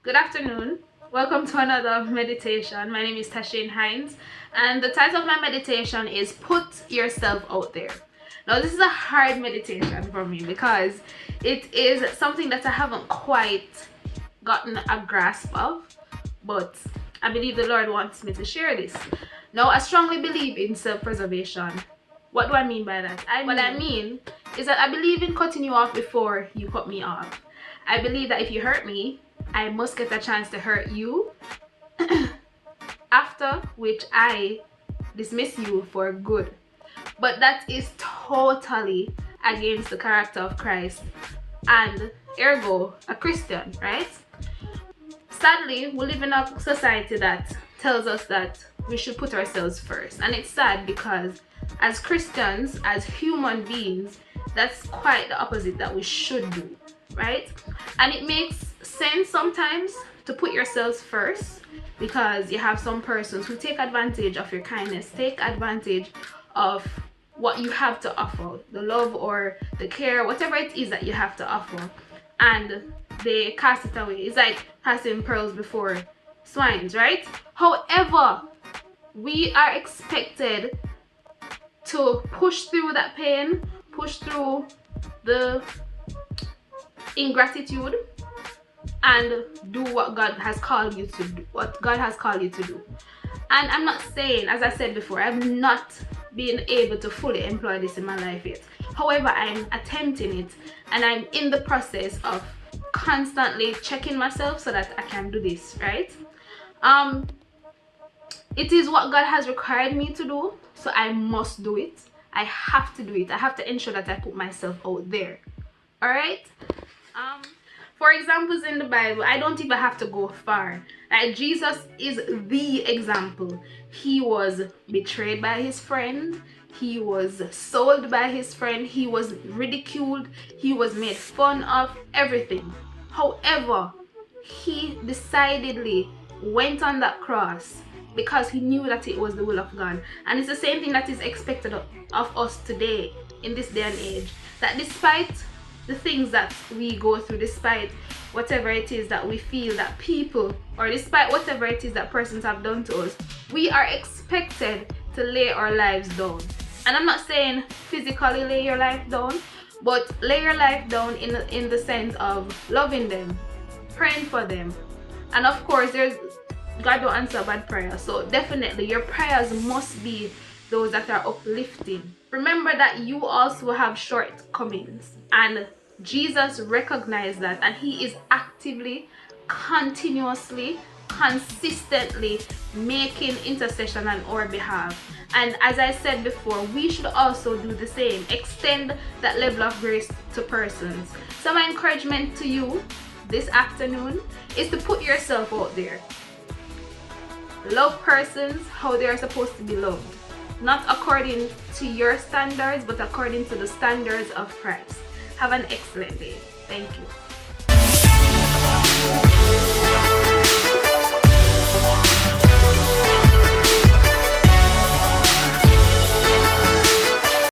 Good afternoon. Welcome to another meditation. My name is Tashane Hinds, and the title of my meditation is Put Yourself Out There. Now, this is a hard meditation for me because it is something that I haven't quite gotten a grasp of, but I believe the Lord wants me to share this. Now, I strongly believe in self-preservation. What do I mean by that? What I mean is that I believe in cutting you off before you cut me off. I believe that if you hurt me, I must get a chance to hurt you, after which I dismiss you for good. But that is totally against the character of Christ and ergo a Christian, right? Sadly, we live in a society that tells us that we should put ourselves first, and it's sad because as Christians, as human beings, that's quite the opposite that we should do, right? And it makes sense sometimes to put yourselves first because you have some persons who take advantage of your kindness, take advantage of what you have to offer, the love or the care, whatever it is that you have to offer, and they cast it away. It's like casting pearls before swines, right? However, we are expected to push through that pain, push through the ingratitude, and do what God has called you to do, And I'm not saying, as I said before, I've not been able to fully employ this in my life yet. However, I'm attempting it, and I'm in the process of constantly checking myself so that I can do this, right? It is what God has required me to do, so I must do it. I have to do it. I have to ensure that I put myself out there. All right? For examples in the Bible, I don't even have to go far. Like, Jesus is the example. He was betrayed by his friend. He was sold by his friend. He was ridiculed. He was made fun of, everything. However, he decidedly went on that cross because he knew that it was the will of God. And it's the same thing that is expected of us today, in this day and age, that despite the things that we go through, despite whatever it is that we feel that people, or despite whatever it is that persons have done to us, we are expected to lay our lives down. And I'm not saying physically lay your life down, but lay your life down in the sense of loving them, praying for them. And of course, God don't answer bad prayers, so definitely your prayers must be those that are uplifting. Remember that you also have shortcomings, and Jesus recognized that, and he is actively, continuously, consistently making intercession on our behalf. And as I said before, we should also do the same, extend that level of grace to persons. So my encouragement to you this afternoon is to put yourself out there. Love persons how they are supposed to be loved, not according to your standards, but according to the standards of Christ. Have an excellent day. Thank you.